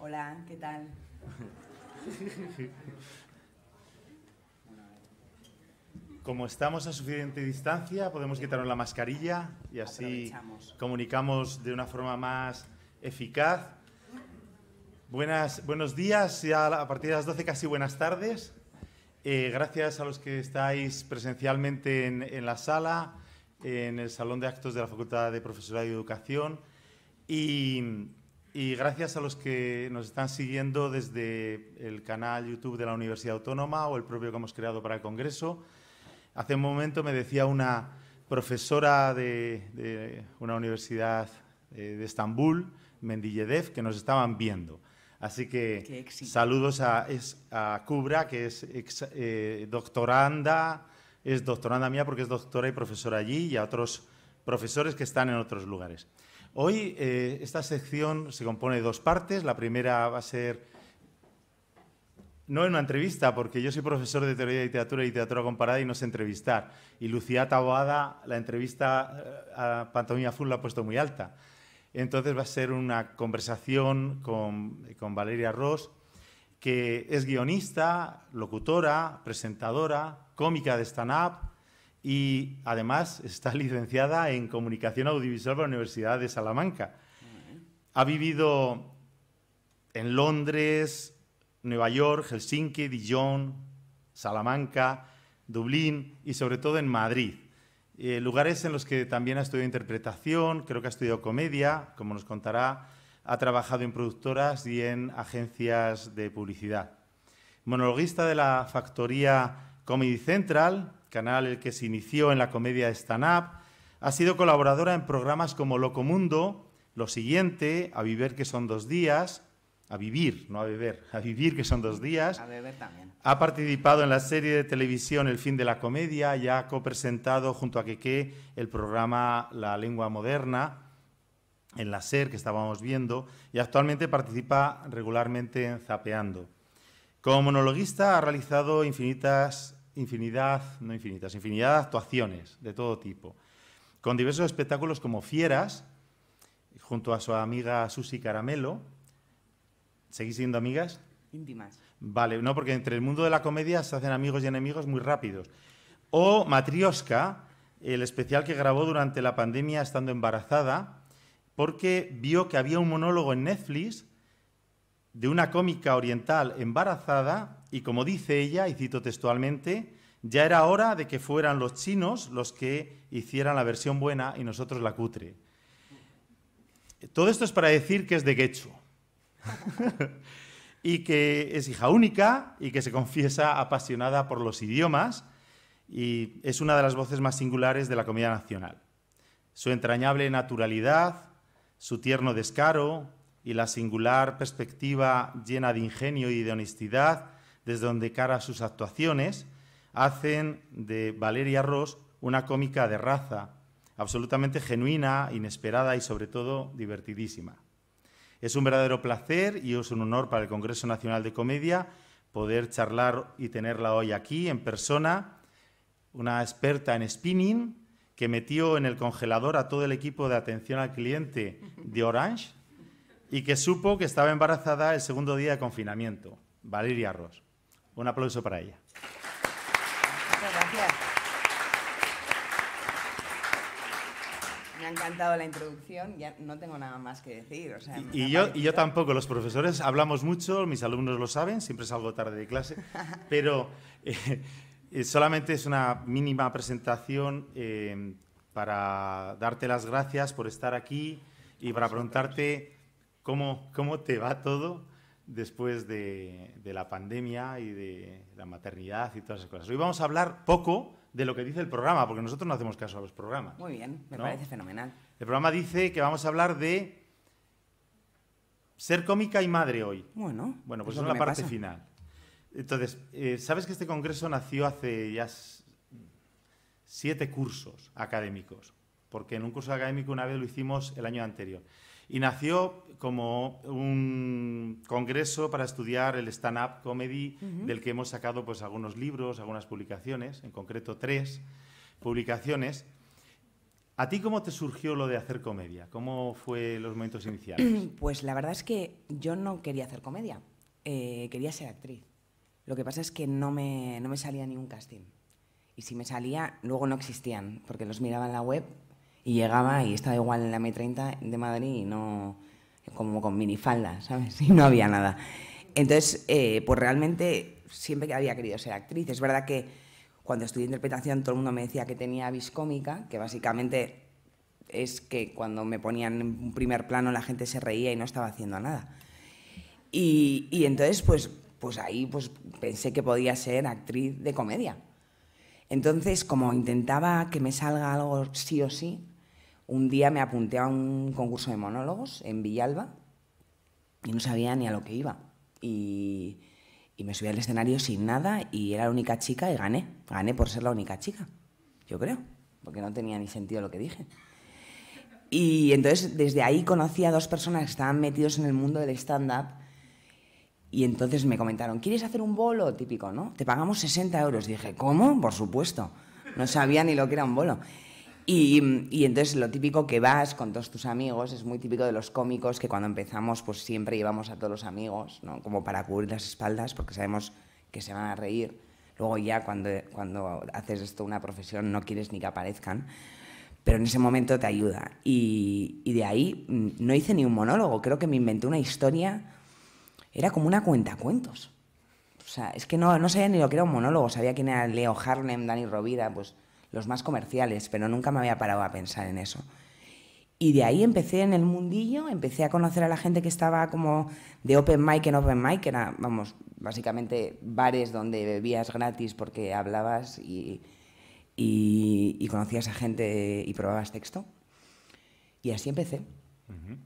Hola, ¿qué tal? Como estamos a suficiente distancia, podemos quitarnos la mascarilla y así comunicamos de una forma más eficaz. Buenos días, ya a partir de las 12 casi buenas tardes. Gracias a los que estáis presencialmente en la sala, en el Salón de Actos de la Facultad de Profesorado y Educación y gracias a los que nos están siguiendo desde el canal YouTube de la Universidad Autónoma o el propio que hemos creado para el Congreso. Hace un momento me decía una profesora de una universidad de Estambul, Mendiyedev, que nos estaban viendo. Así que saludos a Kubra, que es doctoranda mía porque es doctora y profesora allí, y a otros profesores que están en otros lugares. Hoy esta sección se compone de dos partes. La primera va a ser, no en una entrevista, porque yo soy profesor de teoría de literatura y literatura comparada y no sé entrevistar. Y Lucía Taboada, la entrevista a Pantomima Full la ha puesto muy alta. Entonces va a ser una conversación con Valeria Ros, que es guionista, locutora, presentadora, cómica de stand-up y además está licenciada en Comunicación Audiovisual por la Universidad de Salamanca. Ha vivido en Londres, Nueva York, Helsinki, Dijon, Salamanca, Dublín y sobre todo en Madrid. Lugares en los que también ha estudiado interpretación, creo que ha estudiado comedia, como nos contará, ha trabajado en productoras y en agencias de publicidad. Monologuista de la factoría Comedy Central, canal el que se inició en la comedia stand-up, ha sido colaboradora en programas como Locomundo, Lo Siguiente, A Vivir que son 2 días, a vivir, no a beber, a vivir que son 2 días. A beber también. Ha participado en la serie de televisión El fin de la comedia y ha copresentado junto a Keke el programa La lengua moderna en la SER que estábamos viendo y actualmente participa regularmente en Zapeando. Como monologuista ha realizado infinidad de actuaciones de todo tipo, con diversos espectáculos como Fieras, junto a su amiga Susi Caramelo. ¿Seguís siendo amigas? Íntimas. Vale, no, porque entre el mundo de la comedia se hacen amigos y enemigos muy rápidos. O Matrioska, el especial que grabó durante la pandemia estando embarazada, porque vio que había un monólogo en Netflix de una cómica oriental embarazada y, como dice ella, y cito textualmente, ya era hora de que fueran los chinos los que hicieran la versión buena y nosotros la cutre. Todo esto es para decir que es de Guecho. Y que es hija única y que se confiesa apasionada por los idiomas y es una de las voces más singulares de la comedia nacional. Su entrañable naturalidad, su tierno descaro y la singular perspectiva llena de ingenio y de honestidad desde donde cara sus actuaciones hacen de Valeria Ros una cómica de raza, absolutamente genuina, inesperada y sobre todo divertidísima. Es un verdadero placer y es un honor para el Congreso Nacional de Comedia poder charlar y tenerla hoy aquí en persona, una experta en spinning que metió en el congelador a todo el equipo de atención al cliente de Orange y que supo que estaba embarazada el segundo día de confinamiento, Valeria Ros. Un aplauso para ella. Muchas gracias. Me ha encantado la introducción, ya no tengo nada más que decir. O sea, y yo tampoco, los profesores hablamos mucho, mis alumnos lo saben, siempre salgo tarde de clase, pero solamente es una mínima presentación para darte las gracias por estar aquí y para preguntarte cómo te va todo después de la pandemia y de la maternidad y todas esas cosas. Hoy vamos a hablar poco de lo que dice el programa, porque nosotros no hacemos caso a los programas. Muy bien, me ¿no? parece fenomenal. El programa dice que vamos a hablar de ser cómica y madre hoy. Bueno, pues es la parte final. Entonces, ¿sabes que este congreso nació hace ya 7 cursos académicos? Porque en un curso académico una vez lo hicimos el año anterior. Y nació como un congreso para estudiar el stand-up comedy, del que hemos sacado pues algunos libros, algunas publicaciones, en concreto 3 publicaciones. ¿A ti cómo te surgió lo de hacer comedia? ¿Cómo fue los momentos iniciales? Pues la verdad es que yo no quería hacer comedia, quería ser actriz. Lo que pasa es que no me salía ni un casting. Y si me salía, luego no existían, porque los miraba en la web y llegaba y estaba igual en la M30 de Madrid y no, como con minifalda, ¿sabes? Y no había nada. Entonces, pues realmente siempre que había querido ser actriz. Es verdad que cuando estudié interpretación todo el mundo me decía que tenía vis cómica, que básicamente es que cuando me ponían en un primer plano la gente se reía y no estaba haciendo nada. Y entonces, pues ahí pues pensé que podía ser actriz de comedia. Entonces, como intentaba que me salga algo sí o sí, un día me apunté a un concurso de monólogos en Villalba y no sabía ni a lo que iba. Y me subí al escenario sin nada y era la única chica y gané. Gané por ser la única chica, yo creo, porque no tenía ni sentido lo que dije. Y entonces, desde ahí conocí a dos personas que estaban metidos en el mundo del stand-up y entonces me comentaron, ¿quieres hacer un bolo? Típico, ¿no? Te pagamos 60 euros. Dije, ¿cómo? Por supuesto. No sabía ni lo que era un bolo. Y entonces lo típico que vas con todos tus amigos, es muy típico de los cómicos que cuando empezamos pues siempre llevamos a todos los amigos, ¿no? Como para cubrir las espaldas porque sabemos que se van a reír. Luego ya cuando haces esto una profesión no quieres ni que aparezcan, pero en ese momento te ayuda. Y de ahí no hice ni un monólogo, creo que me inventé una historia. Era como una cuentacuentos. O sea, es que no sabía ni lo que era un monólogo. Sabía quién era Leo Harlem, Dani Rovira, pues los más comerciales, pero nunca me había parado a pensar en eso. Y de ahí empecé en el mundillo, empecé a conocer a la gente que estaba como de open mic en open mic, que era, vamos, básicamente bares donde bebías gratis porque hablabas y conocías a gente y probabas texto. Y así empecé. Uh-huh.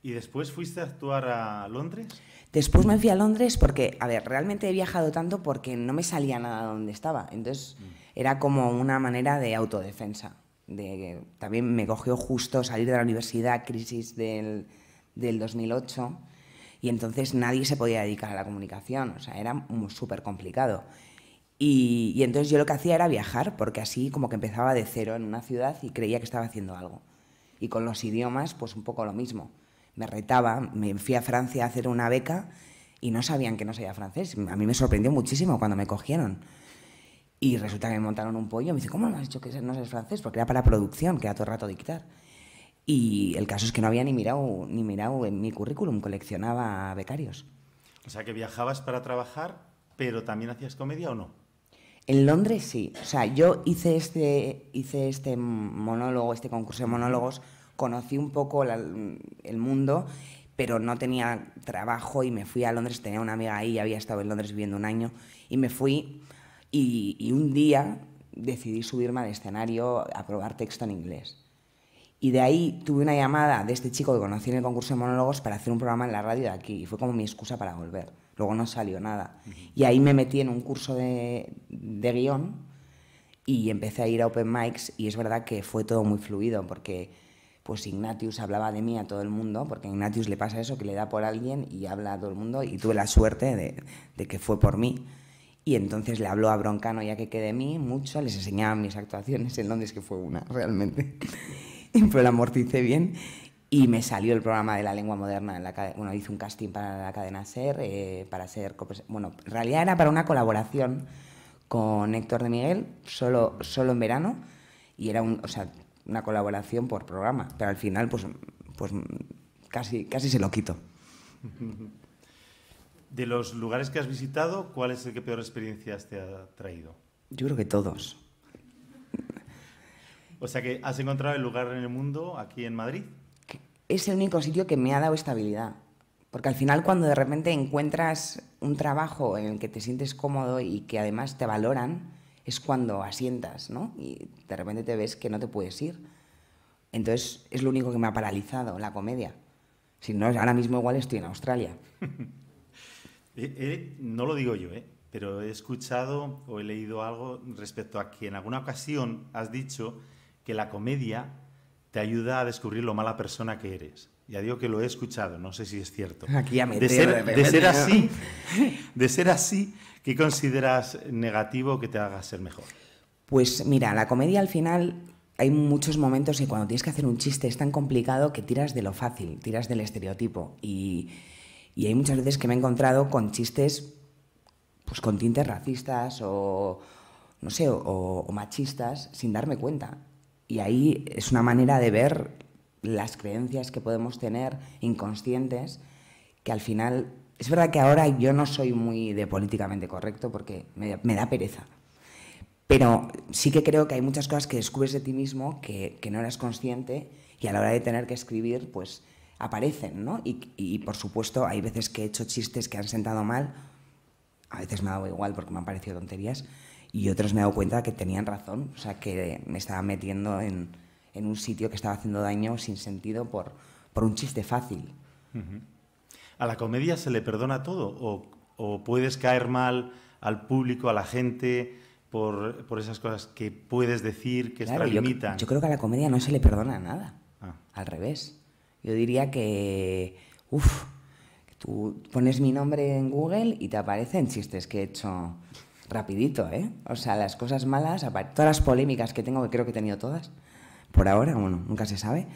¿Y después fuiste a actuar a Londres? Después me fui a Londres porque, a ver, realmente he viajado tanto porque no me salía nada donde estaba. Entonces era como una manera de autodefensa. También me cogió justo salir de la universidad, crisis del 2008, y entonces nadie se podía dedicar a la comunicación. O sea, era súper complicado. Y entonces yo lo que hacía era viajar, porque así como que empezaba de cero en una ciudad y creía que estaba haciendo algo. Y con los idiomas, pues un poco lo mismo. Me retaba, me fui a Francia a hacer una beca y no sabían que no sabía francés. A mí me sorprendió muchísimo cuando me cogieron. Y resulta que me montaron un pollo. Me dice, ¿cómo me has dicho que no sabes francés? Porque era para producción, que era todo el rato dictar. Y el caso es que no había ni mirado en mi currículum, coleccionaba becarios. O sea, que viajabas para trabajar, pero también hacías comedia, ¿o no? En Londres sí. O sea, yo hice este monólogo, este concurso de monólogos, conocí un poco el mundo, pero no tenía trabajo y me fui a Londres, tenía una amiga ahí, había estado en Londres viviendo un año, y me fui y un día decidí subirme al escenario a probar texto en inglés. Y de ahí tuve una llamada de este chico que conocí en el concurso de monólogos para hacer un programa en la radio de aquí, y fue como mi excusa para volver. Luego no salió nada. Y ahí me metí en un curso de guión y empecé a ir a open mics, y es verdad que fue todo muy fluido porque pues Ignatius hablaba de mí a todo el mundo, porque a Ignatius le pasa eso, que le da por alguien y habla a todo el mundo, y tuve la suerte de que fue por mí. Y entonces le habló a Broncano ya que quedé de mí mucho, les enseñaba mis actuaciones en Londres, que fue una, realmente. Pero la amorticé bien. Y me salió el programa de la lengua moderna. Bueno, hice un casting para la cadena SER, para ser... Bueno, en realidad era para una colaboración con Héctor de Miguel, solo en verano, y era una colaboración por programa. Pero al final, pues casi se lo quito. De los lugares que has visitado, ¿cuál es el que peor experiencias te ha traído? Yo creo que todos. O sea que has encontrado el lugar en el mundo, aquí en Madrid. Es el único sitio que me ha dado estabilidad. Porque al final, cuando de repente encuentras un trabajo en el que te sientes cómodo y que además te valoran, es cuando asientas, ¿no? Y de repente te ves que no te puedes ir. Entonces, es lo único que me ha paralizado, la comedia. Si no, ahora mismo igual estoy en Australia. No lo digo yo, pero he escuchado o he leído algo respecto a que en alguna ocasión has dicho que la comedia te ayuda a descubrir lo mala persona que eres. Ya digo que lo he escuchado, no sé si es cierto. Aquí ya me de ser así, ¿qué consideras negativo que te haga ser mejor? Pues mira, la comedia al final hay muchos momentos en cuando tienes que hacer un chiste es tan complicado que tiras de lo fácil, tiras del estereotipo. Y hay muchas veces que me he encontrado con chistes pues con tintes racistas o, no sé, o machistas sin darme cuenta. Y ahí es una manera de ver las creencias que podemos tener inconscientes, que al final... Es verdad que ahora yo no soy muy de políticamente correcto porque me da pereza. Pero sí que creo que hay muchas cosas que descubres de ti mismo que no eras consciente y a la hora de tener que escribir, pues aparecen, ¿no? Y por supuesto, hay veces que he hecho chistes que han sentado mal, a veces me ha dado igual porque me han parecido tonterías, y otros me he dado cuenta que tenían razón, o sea, que me estaba metiendo en un sitio que estaba haciendo daño sin sentido por un chiste fácil. ¿A la comedia se le perdona todo? ¿O puedes caer mal al público, a la gente, por esas cosas que puedes decir, que Claro, extralimitan? yo creo que a la comedia no se le perdona nada. Ah. Al revés. Yo diría que, que tú pones mi nombre en Google y te aparecen chistes que he hecho rapidito, ¿eh? O sea, las cosas malas, todas las polémicas que tengo, que creo que he tenido todas, por ahora, bueno, nunca se sabe,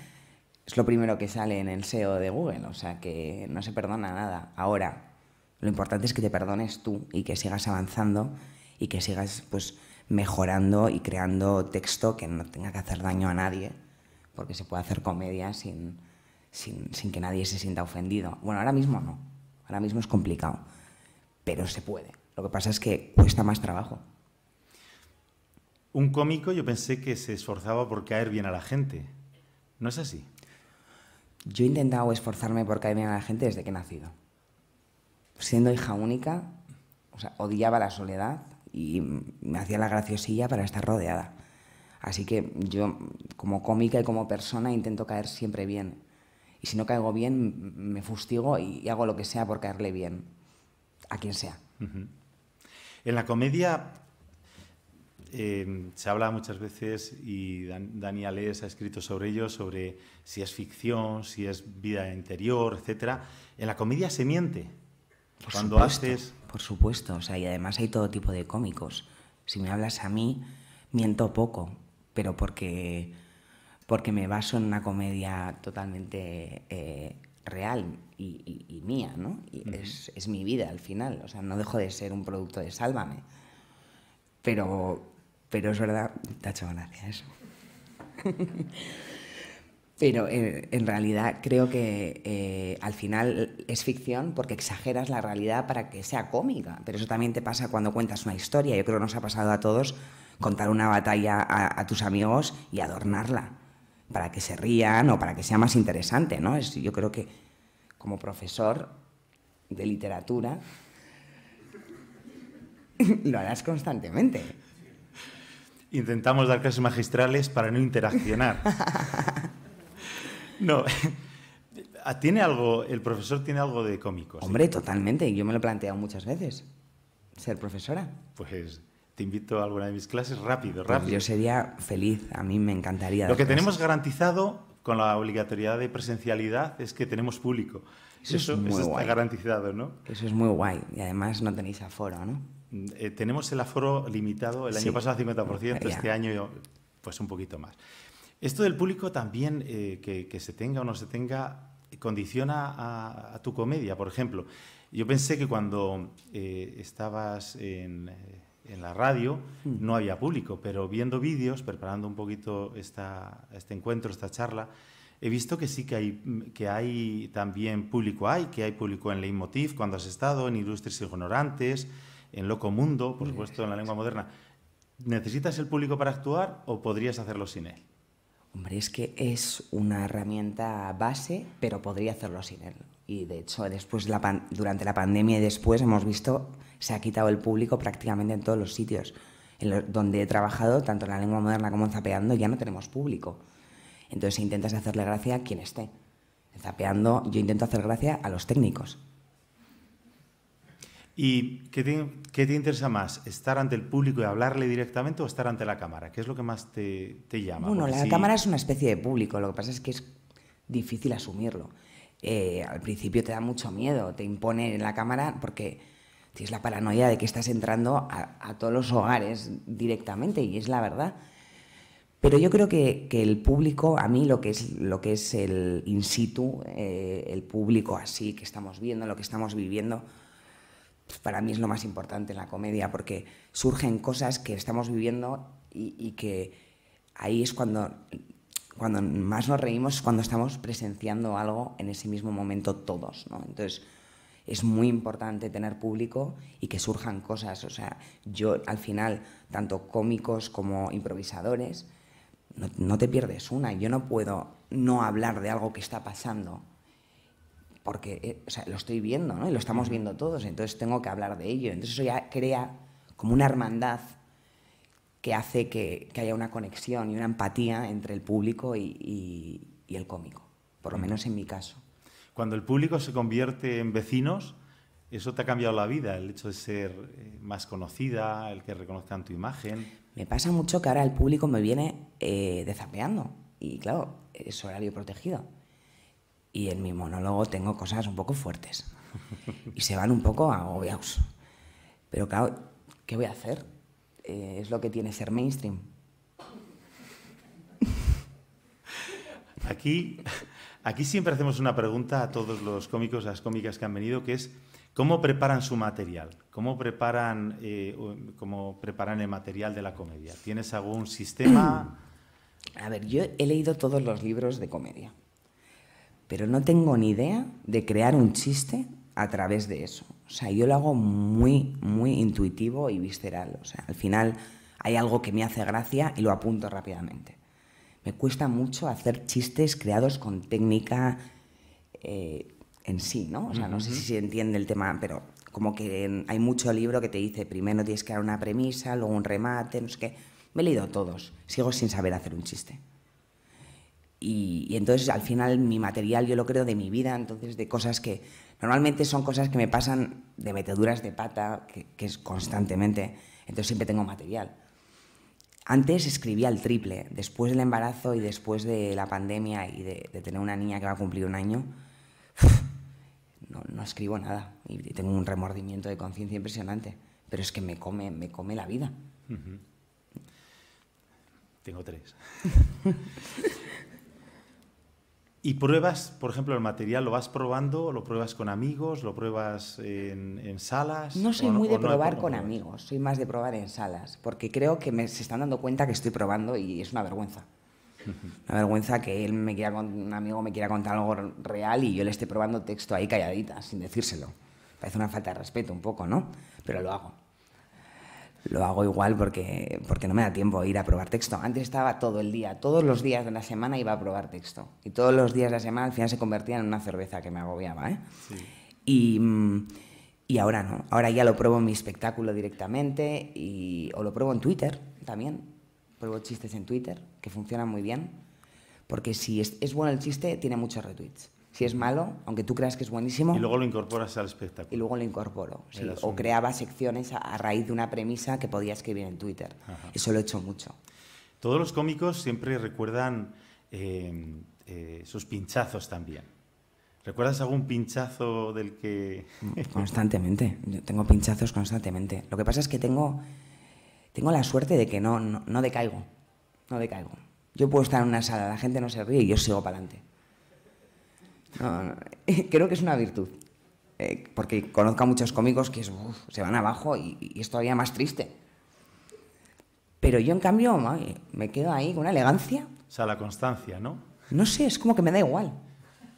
es lo primero que sale en el SEO de Google, o sea, que no se perdona nada. Ahora, lo importante es que te perdones tú y que sigas avanzando y que sigas, pues, mejorando y creando texto que no tenga que hacer daño a nadie, porque se puede hacer comedia sin que nadie se sienta ofendido. Bueno, ahora mismo no, ahora mismo es complicado, pero se puede. Lo que pasa es que cuesta más trabajo. Un cómico yo pensé que se esforzaba por caer bien a la gente. ¿No es así? Yo he intentado esforzarme por caer bien a la gente desde que he nacido. Siendo hija única, o sea, odiaba la soledad y me hacía la graciosilla para estar rodeada. Así que yo, como cómica y como persona, intento caer siempre bien. Y si no caigo bien, me fustigo y hago lo que sea por caerle bien a quien sea. En la comedia se habla muchas veces, y Dani Alés ha escrito sobre ello, sobre si es ficción, si es vida interior, etc. En la comedia se miente. Por supuesto, o sea, y además hay todo tipo de cómicos. Si me hablas a mí, miento poco, pero porque me baso en una comedia totalmente real y mía, ¿no? Y es mi vida al final, o sea, no dejo de ser un producto de Sálvame. Pero es verdad, te ha hecho gracia eso. Pero en realidad creo que al final es ficción porque exageras la realidad para que sea cómica. Pero eso también te pasa cuando cuentas una historia. Yo creo que nos ha pasado a todos contar una batalla a tus amigos y adornarla para que se rían o para que sea más interesante, ¿no? Yo creo que como profesor de literatura lo harás constantemente. Intentamos dar clases magistrales para no interaccionar. No, el profesor tiene algo de cómico. Hombre, ¿sí? Totalmente. Yo me lo he planteado muchas veces, ser profesora. Pues te invito a alguna de mis clases rápido. Pues yo sería feliz, a mí me encantaría. Lo que tenemos garantizado con la obligatoriedad de presencialidad es que tenemos público. Eso está garantizado, ¿no? Eso es muy guay. Y además no tenéis aforo, ¿no? Tenemos el aforo limitado, el año pasado 50%, este año pues un poquito más. Esto del público también, que se tenga o no se tenga, condiciona a tu comedia. Por ejemplo, yo pensé que cuando estabas en la radio no había público, pero viendo vídeos, preparando un poquito este encuentro, esta charla, he visto que sí que hay también público. Que hay público en Leitmotiv, cuando has estado, en Ilustres Ignorantes, en Loco Mundo, por supuesto, en la lengua moderna. ¿Necesitas el público para actuar o podrías hacerlo sin él? Hombre, es que es una herramienta base, pero podría hacerlo sin él. Y de hecho, durante la pandemia y después hemos visto, se ha quitado el público prácticamente en todos los sitios. Donde he trabajado, tanto en la lengua moderna como en Zapeando, ya no tenemos público. Entonces intentas hacerle gracia a quien esté. En Zapeando yo intento hacer gracia a los técnicos. ¿Y qué te interesa más? ¿Estar ante el público y hablarle directamente o estar ante la cámara? ¿Qué es lo que más te llama? Bueno, la cámara es una especie de público, lo que pasa es que es difícil asumirlo. Al principio te da mucho miedo, te impone en la cámara porque tienes la paranoia de que estás entrando a todos los hogares directamente, y es la verdad. Pero yo creo que el público, a mí lo que es el in situ, el público así que estamos viendo, lo que estamos viviendo, pues para mí es lo más importante en la comedia, porque surgen cosas que estamos viviendo y que ahí es cuando más nos reímos, cuando estamos presenciando algo en ese mismo momento todos, ¿no? Entonces, es muy importante tener público y que surjan cosas. O sea, yo al final, tanto cómicos como improvisadores, no te pierdes una. Yo no puedo no hablar de algo que está pasando porque o sea, lo estoy viendo, ¿no? Y lo estamos viendo todos, entonces tengo que hablar de ello. Entonces eso ya crea como una hermandad que hace que haya una conexión y una empatía entre el público y el cómico, por lo menos en mi caso. Cuando el público se convierte en vecinos, ¿eso te ha cambiado la vida? El hecho de ser más conocida, el que reconozcan tu imagen. Me pasa mucho que ahora el público me viene desapeando y claro, es horario protegido. Y en mi monólogo tengo cosas un poco fuertes y se van un poco agobiados. Pero claro, ¿qué voy a hacer? Es lo que tiene ser mainstream. Aquí siempre hacemos una pregunta a todos los cómicos, las cómicas que han venido, que es ¿cómo preparan su material? ¿Cómo preparan el material de la comedia? ¿Tienes algún sistema? A ver, yo he leído todos los libros de comedia, pero no tengo ni idea de crear un chiste a través de eso. O sea, yo lo hago muy, muy intuitivo y visceral. O sea, al final hay algo que me hace gracia y lo apunto rápidamente. Me cuesta mucho hacer chistes creados con técnica en sí, ¿no? O sea, no sé si se entiende el tema, pero como que hay mucho libro que te dice primero tienes que dar una premisa, luego un remate, no sé qué. Me he leído todos, sigo sin saber hacer un chiste. Y entonces al final mi material yo lo creo de mi vida, entonces de cosas que normalmente son cosas que me pasan de meteduras de pata, que es constantemente, entonces siempre tengo material. Antes escribía el triple, después del embarazo y después de la pandemia y de tener una niña que va a cumplir un año, no escribo nada y tengo un remordimiento de conciencia impresionante, pero es que me come la vida. Tengo 3. ¿Y pruebas, por ejemplo, el material? ¿Lo vas probando? ¿Lo pruebas con amigos? ¿Lo pruebas en salas? No soy muy de probar con amigos, soy más de probar en salas, porque creo que se están dando cuenta que estoy probando y es una vergüenza. Una vergüenza que un amigo me quiera contar algo real y yo le esté probando texto ahí calladita, sin decírselo. Parece una falta de respeto un poco, ¿no? Pero lo hago. Lo hago igual porque no me da tiempo de ir a probar texto. Antes estaba todo el día, todos los días de la semana iba a probar texto. Y todos los días de la semana al final se convertía en una cerveza que me agobiaba, ¿eh? Sí. Y ahora no. Ahora ya lo pruebo en mi espectáculo directamente o lo pruebo en Twitter también. Pruebo chistes en Twitter, que funcionan muy bien. Porque si es bueno el chiste, tiene muchos retweets. Si es malo, aunque tú creas que es buenísimo... Y luego lo incorporas al espectáculo. Y luego lo incorporo, sí. O creaba secciones a raíz de una premisa que podía escribir en Twitter. Ajá. Eso lo he hecho mucho. Todos los cómicos siempre recuerdan sus pinchazos también. ¿Recuerdas algún pinchazo del que...? Constantemente. Yo tengo pinchazos constantemente. Lo que pasa es que tengo la suerte de que no decaigo. No decaigo. Yo puedo estar en una sala, la gente no se ríe y yo sigo para adelante. No, creo que es una virtud, porque conozco a muchos cómicos que se van abajo y es todavía más triste. Pero yo, en cambio, me quedo ahí con una elegancia. O sea, la constancia, ¿no? No sé, es como que me da igual.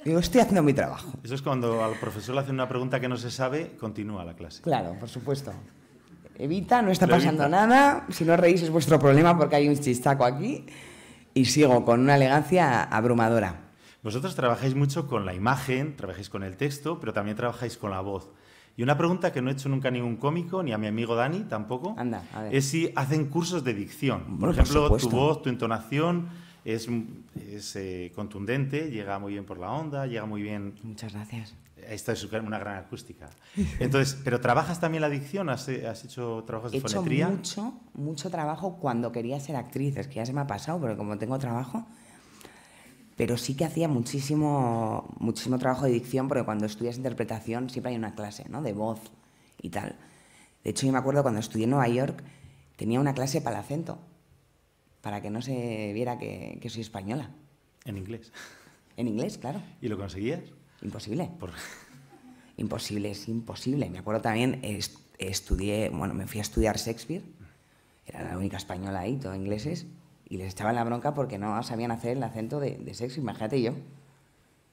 Digo, estoy haciendo mi trabajo. Eso es cuando al profesor le hacen una pregunta que no se sabe, continúa la clase. Claro, por supuesto. Evita, no está pasando nada. Si no reís es vuestro problema porque hay un chistaco aquí. Y sigo con una elegancia abrumadora. Vosotros trabajáis mucho con la imagen, trabajáis con el texto, pero también trabajáis con la voz. Y una pregunta que no he hecho nunca a ningún cómico, ni a mi amigo Dani tampoco, Anda, a ver. es si hacen cursos de dicción. Bueno, por ejemplo, por tu voz, tu entonación es contundente, llega muy bien por la onda, llega muy bien... Muchas gracias. Esta es una gran acústica. Entonces, ¿pero trabajas también la dicción? ¿Has hecho trabajos de fonetría? He hecho mucho trabajo cuando quería ser actriz. Es que ya se me ha pasado, porque como tengo trabajo... Pero sí que hacía muchísimo trabajo de dicción, porque cuando estudias interpretación siempre hay una clase, ¿no?, de voz y tal. De hecho, yo me acuerdo cuando estudié en Nueva York, tenía una clase para el acento. para que no se viera que soy española. En inglés. En inglés, claro. ¿Y lo conseguías? Imposible. Por... Imposible, es imposible. Me acuerdo también, me fui a estudiar Shakespeare, era la única española ahí, todos ingleses, y les echaban la bronca porque no sabían hacer el acento de Shakespeare. Imagínate yo,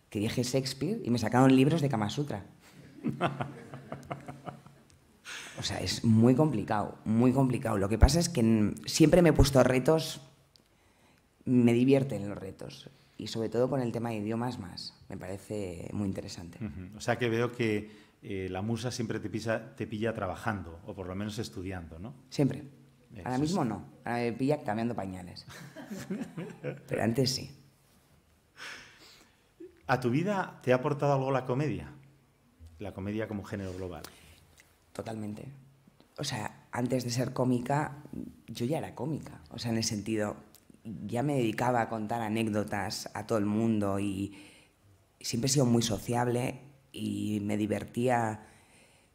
que dije Shakespeare y me sacaron libros de Kama Sutra. O sea, es muy complicado, muy complicado. Lo que pasa es que siempre me he puesto retos, me divierten los retos. Y sobre todo con el tema de idiomas más, me parece muy interesante. O sea que veo que la musa siempre te pilla trabajando, o por lo menos estudiando, ¿no? Siempre. Eso Ahora mismo no, ahora me pilla cambiando pañales. Pero antes sí. ¿A tu vida te ha aportado algo la comedia? La comedia como género global. Totalmente. O sea, antes de ser cómica, yo ya era cómica. O sea, en el sentido, ya me dedicaba a contar anécdotas a todo el mundo y siempre he sido muy sociable y me divertía.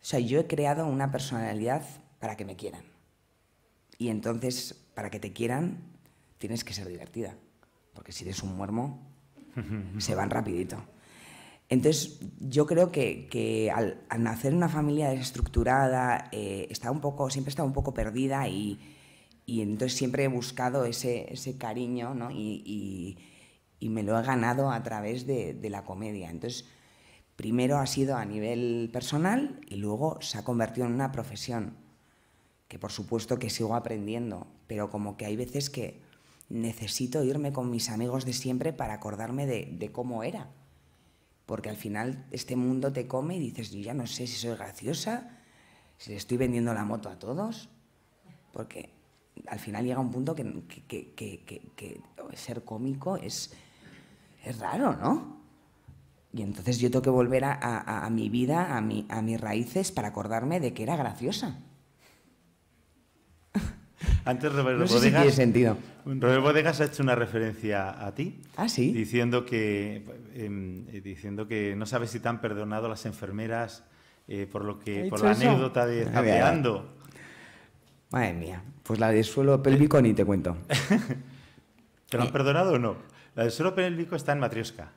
O sea, yo he creado una personalidad para que me quieran. Y entonces, para que te quieran, tienes que ser divertida. Porque si eres un muermo, se van rapidito. Entonces, yo creo que al nacer en una familia desestructurada, siempre he estado un poco perdida y entonces siempre he buscado ese cariño, ¿no? Y me lo he ganado a través de la comedia. Entonces, primero ha sido a nivel personal y luego se ha convertido en una profesión, que por supuesto que sigo aprendiendo, pero como que hay veces que necesito irme con mis amigos de siempre para acordarme de cómo era. Porque al final este mundo te come y dices, yo ya no sé si soy graciosa, si le estoy vendiendo la moto a todos, porque al final llega un punto que ser cómico es raro, ¿no? Y entonces yo tengo que volver a mi vida, a mis raíces, para acordarme de que era graciosa. Antes Robert No sé Bodegas, si tiene sentido. Robert Bodegas ha hecho una referencia a ti. ¿Ah, sí? Diciendo que no sabes si te han perdonado las enfermeras por la anécdota de zapeando. Madre mía, pues la del suelo pélvico ni te cuento. ¿Te lo han perdonado o no? La del suelo pélvico está en Matrioska.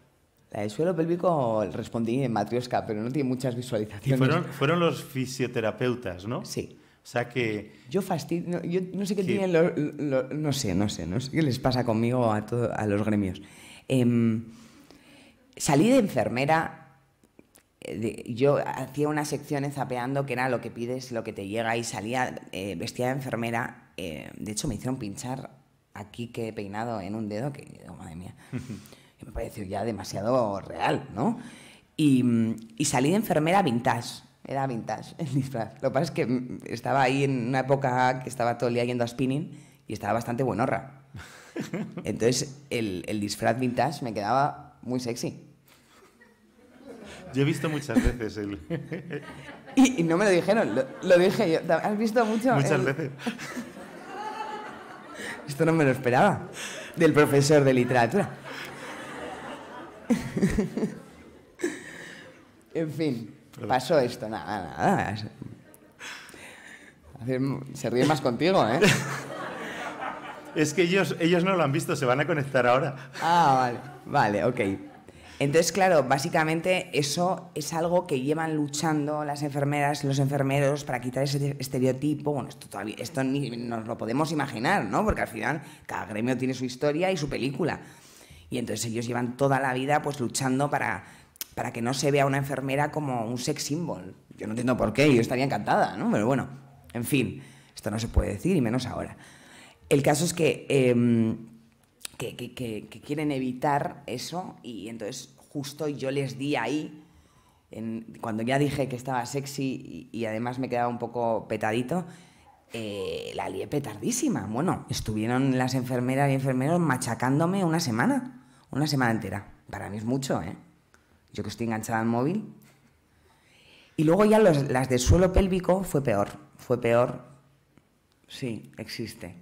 La del suelo pélvico respondí en Matrioska, pero no tiene muchas visualizaciones. Y fueron los fisioterapeutas, ¿no? Sí. O sea que... Yo no sé qué tienen no sé qué les pasa conmigo a los gremios. Salí de enfermera, yo hacía una sección en Zapeando que era lo que pides, lo que te llega, y salía vestida de enfermera. De hecho, me hicieron pinchar aquí que he peinado en un dedo, que, oh, madre mía, me pareció ya demasiado real, ¿no? Y salí de enfermera vintage. Era vintage el disfraz. Lo que pasa es que estaba ahí en una época que estaba todo el día yendo a spinning y estaba bastante buenorra. Entonces el disfraz vintage me quedaba muy sexy. Yo he visto muchas veces el... Y no me lo dijeron, lo dije yo. ¿Has visto mucho? Muchas veces. Esto no me lo esperaba del profesor de literatura. En fin. Pasó esto, nada. Se ríe más contigo, ¿eh? Es que ellos no lo han visto, se van a conectar ahora. Ah, vale, ok. Entonces, claro, básicamente eso es algo que llevan luchando las enfermeras y los enfermeros para quitar ese estereotipo. Bueno, esto ni nos lo podemos imaginar, ¿no? Porque al final cada gremio tiene su historia y su película. Y entonces ellos llevan toda la vida pues luchando para que no se vea a una enfermera como un sex symbol. Yo no entiendo por qué, yo estaría encantada, ¿no? Pero bueno, en fin, esto no se puede decir, y menos ahora. El caso es que quieren evitar eso, y entonces justo yo les di ahí, cuando ya dije que estaba sexy y además me quedaba un poco petadito, la lié petardísima. Bueno, estuvieron las enfermeras y enfermeros machacándome una semana entera. Para mí es mucho, ¿eh? Yo que estoy enganchada al móvil. Y luego ya las del suelo pélvico fue peor. Sí, existe.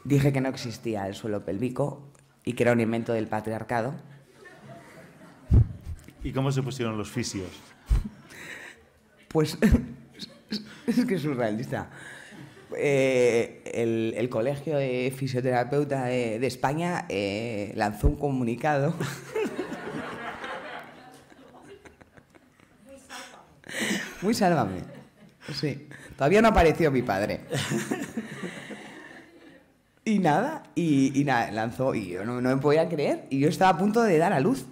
Dije que no existía el suelo pélvico y que era un invento del patriarcado. ¿Y cómo se pusieron los fisios? Pues es que es surrealista. el Colegio de Fisioterapeuta de España lanzó un comunicado. Muy sálvame. Sí. Todavía no apareció mi padre. Y nada, lanzó, y yo no me podía creer. Y yo estaba a punto de dar a luz,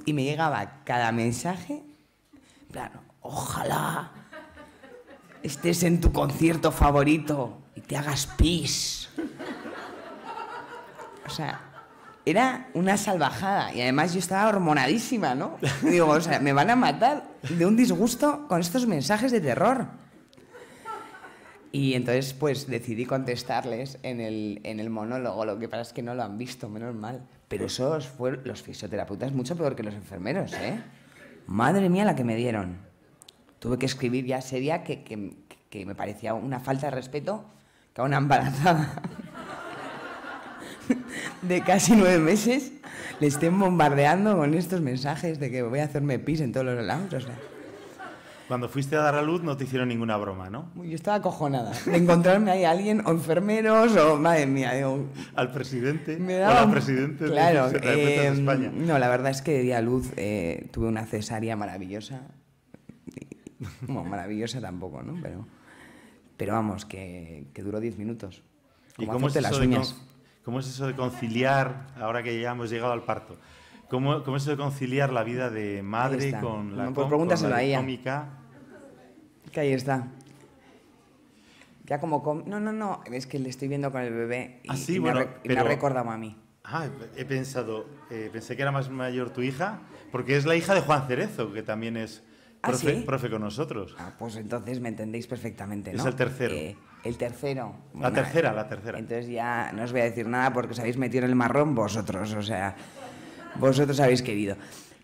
y me llegaba cada mensaje. En plan, ojalá estés en tu concierto favorito y te hagas pis. O sea, era una salvajada. Y además yo estaba hormonadísima, ¿no? Y digo, o sea, me van a matar de un disgusto con estos mensajes de terror. Y entonces, pues, decidí contestarles en el monólogo. Lo que pasa es que no lo han visto, menos mal. Pero esos fueron los fisioterapeutas mucho peor que los enfermeros, ¿eh? Madre mía la que me dieron. Tuve que escribir ya seria que me parecía una falta de respeto que a una embarazada de casi 9 meses le estén bombardeando con estos mensajes de que voy a hacerme pis en todos los lados. O sea. Cuando fuiste a dar a luz no te hicieron ninguna broma, ¿no? Yo estaba acojonada de encontrarme ahí a alguien, o enfermeros, o madre mía. Digo, al presidente o la presidenta claro, de España. No, la verdad es que di a luz, tuve una cesárea maravillosa. Bueno, maravillosa tampoco, ¿no? Pero vamos, que duró 10 minutos. ¿Y cómo es, cómo es eso de conciliar, ahora que ya hemos llegado al parto? ¿Cómo es eso de conciliar la vida de madre con la, con la económica? Que ahí está. Ya como... No, es que le estoy viendo con el bebé y, me ha recordado a mí. Ah, he pensado, pensé que era más mayor tu hija, porque es la hija de Juan Cerezo, que también es profe con nosotros. Ah, pues entonces me entendéis perfectamente, ¿no? Es el tercero. El tercero. Bueno, la tercera. Entonces ya no os voy a decir nada porque os habéis metido en el marrón vosotros, o sea, vosotros habéis querido.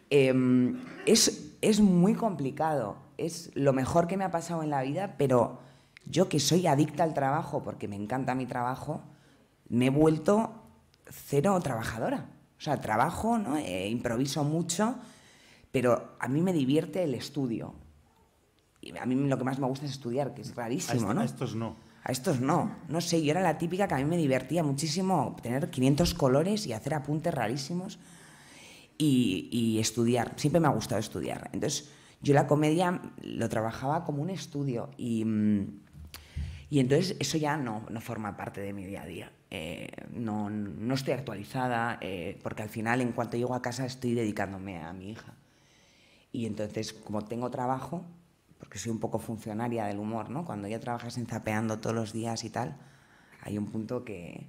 Es muy complicado, es lo mejor que me ha pasado en la vida, pero yo que soy adicta al trabajo porque me encanta mi trabajo, me he vuelto cero trabajadora. O sea, trabajo, ¿no? Improviso mucho, pero a mí me divierte el estudio. Y a mí lo que más me gusta es estudiar, que es rarísimo, ¿no? A estos no. A estos no. No sé, yo era la típica que a mí me divertía muchísimo tener 500 colores y hacer apuntes rarísimos y estudiar. Siempre me ha gustado estudiar. Entonces, yo la comedia lo trabajaba como un estudio y entonces eso ya no forma parte de mi día a día. No estoy actualizada porque al final, en cuanto llego a casa, estoy dedicándome a mi hija. Y entonces, como tengo trabajo, porque soy un poco funcionaria del humor, ¿no? Cuando ya trabajas en Zapeando todos los días y tal, hay un punto que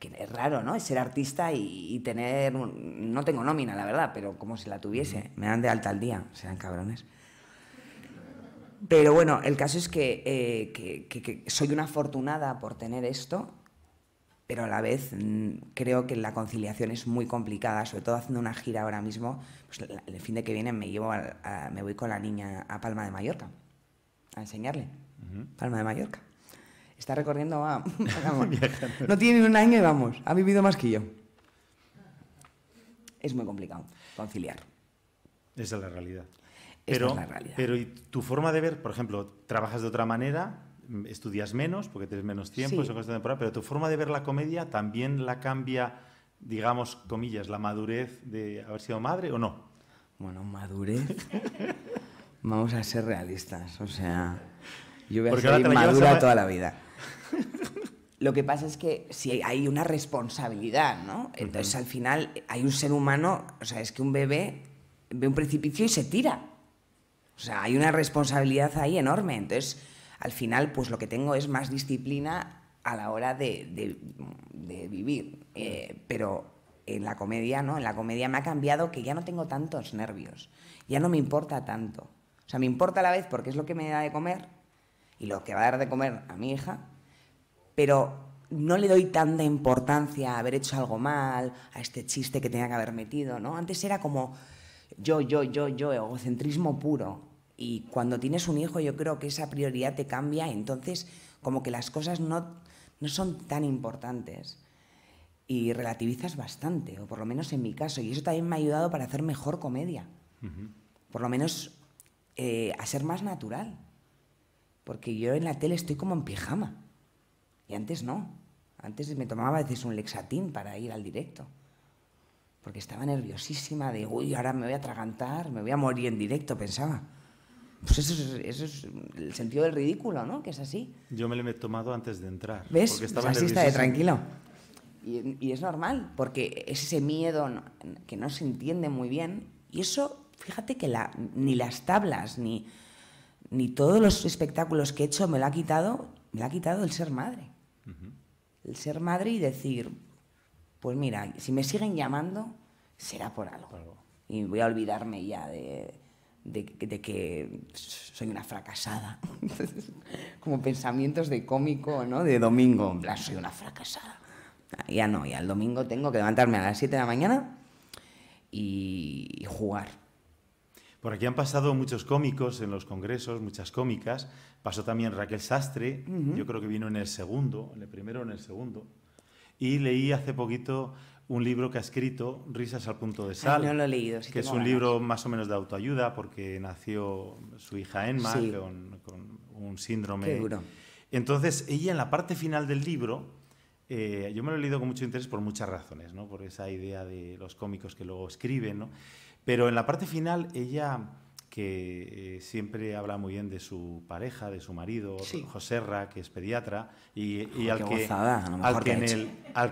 es raro, ¿no? Es ser artista y tener... No tengo nómina, la verdad, pero como si la tuviese. Me dan de alta al día, serán cabrones. Pero bueno, el caso es que soy una afortunada por tener esto, pero a la vez creo que la conciliación es muy complicada, sobre todo haciendo una gira ahora mismo. Pues el fin de que viene me voy con la niña a Palma de Mallorca a enseñarle. Palma de Mallorca. Está recorriendo, vamos, no tiene ni un año y vamos, ha vivido más que yo. Es muy complicado conciliar. Esa es la realidad. Esta es la realidad. Pero ¿y tu forma de ver? Por ejemplo, trabajas de otra manera, estudias menos porque tienes menos tiempo, sí. Eso es temporada, pero tu forma de ver la comedia también la cambia, digamos, comillas, la madurez de haber sido madre o no. Bueno, madurez. Vamos a ser realistas, o sea, yo voy a ser inmadura toda la vida. Lo que pasa es que si hay una responsabilidad, ¿no? Entonces al final hay un ser humano, o sea, es que un bebé ve un precipicio y se tira. O sea, hay una responsabilidad ahí enorme. Entonces, al final, pues lo que tengo es más disciplina a la hora de vivir. Pero en la comedia, ¿no? En la comedia me ha cambiado que ya no tengo tantos nervios. Ya no me importa tanto. O sea, me importa a la vez porque es lo que me da de comer y lo que va a dar de comer a mi hija, pero no le doy tanta importancia a haber hecho algo mal, a este chiste que tenía que haber metido, ¿no? Antes era como yo, egocentrismo puro. Y cuando tienes un hijo yo creo que esa prioridad te cambia, entonces como que las cosas no son tan importantes y relativizas bastante, o por lo menos en mi caso, y eso también me ha ayudado para hacer mejor comedia. Por lo menos a ser más natural. porque yo en la tele estoy como en pijama. Y antes no. Antes me tomaba a veces un Lexatin para ir al directo. Porque estaba nerviosísima de, uy, ahora me voy a atragantar, me voy a morir en directo, pensaba. Pues eso es el sentido del ridículo, ¿no? Que es así. Yo me lo he tomado antes de entrar. ¿Ves? Porque estaba Pues así está de nerviosísimo. tranquilo. Y es normal, porque es ese miedo que no se entiende muy bien. Y eso, fíjate que ni las tablas, ni todos los espectáculos que he hecho me lo ha quitado el ser madre. El ser madre y decir, pues mira, si me siguen llamando, será por algo. Y voy a olvidarme ya de que soy una fracasada. Como pensamientos de cómico, ¿no? De domingo, en plan, soy una fracasada. Ya no, ya el domingo tengo que levantarme a las 7 de la mañana y jugar. Por aquí han pasado muchos cómicos en los congresos, muchas cómicas. Pasó también Raquel Sastre, yo creo que vino en el segundo, en el primero o en el segundo. Y leí hace poquito un libro que ha escrito, Risas al punto de sal. Ay, no lo he leído, sí, que es un libro más o menos de autoayuda, porque nació su hija Emma con un síndrome. Qué duro. Entonces, ella en la parte final del libro, yo me lo he leído con mucho interés por muchas razones, ¿no? Por esa idea de los cómicos que luego escriben, ¿no? Pero en la parte final, ella, que siempre habla muy bien de su pareja, de su marido, Joserra, que es pediatra, y al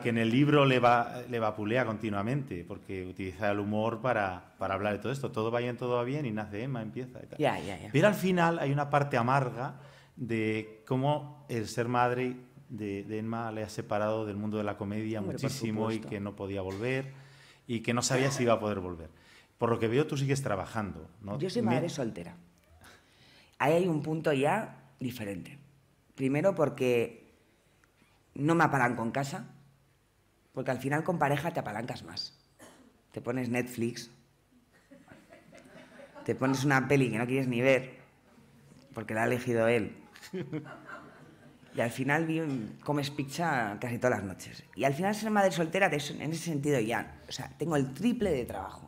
que en el libro le vapulea continuamente, porque utiliza el humor para hablar de todo esto. Todo va bien y nace Emma, empieza y tal. Ya. Pero al final hay una parte amarga de cómo el ser madre de Emma le ha separado del mundo de la comedia muchísimo, y que no podía volver y que no sabía si iba a poder volver. Por lo que veo, tú sigues trabajando, ¿no? Yo soy madre soltera. Ahí hay un punto ya diferente. Primero porque no me apalanco en casa, porque al final con pareja te apalancas más. Te pones Netflix, te pones una peli que no quieres ni ver, porque la ha elegido él. Y al final comes pizza casi todas las noches. Y al final ser madre soltera, en ese sentido ya, o sea, tengo el triple de trabajo.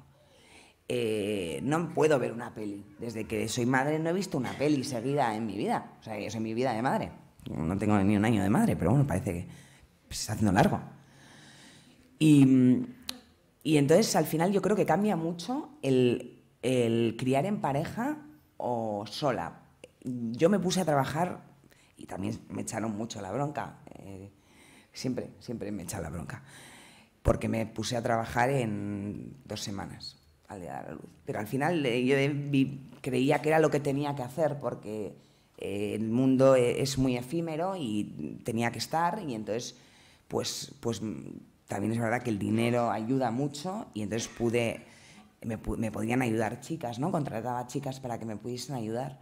No puedo ver una peli. Desde que soy madre no he visto una peli seguida en mi vida. O sea, eso es mi vida de madre. No tengo ni un año de madre, pero bueno, parece que se está haciendo largo. Y entonces al final yo creo que cambia mucho el criar en pareja o sola. Yo me puse a trabajar y también me echaron mucho la bronca. Siempre me echan la bronca. Porque me puse a trabajar en 2 semanas. Al día de la luz. Pero al final yo creía que era lo que tenía que hacer, porque el mundo es muy efímero y tenía que estar, y entonces pues también es verdad que el dinero ayuda mucho, y entonces me podían ayudar chicas, ¿no? Contrataba chicas para que me pudiesen ayudar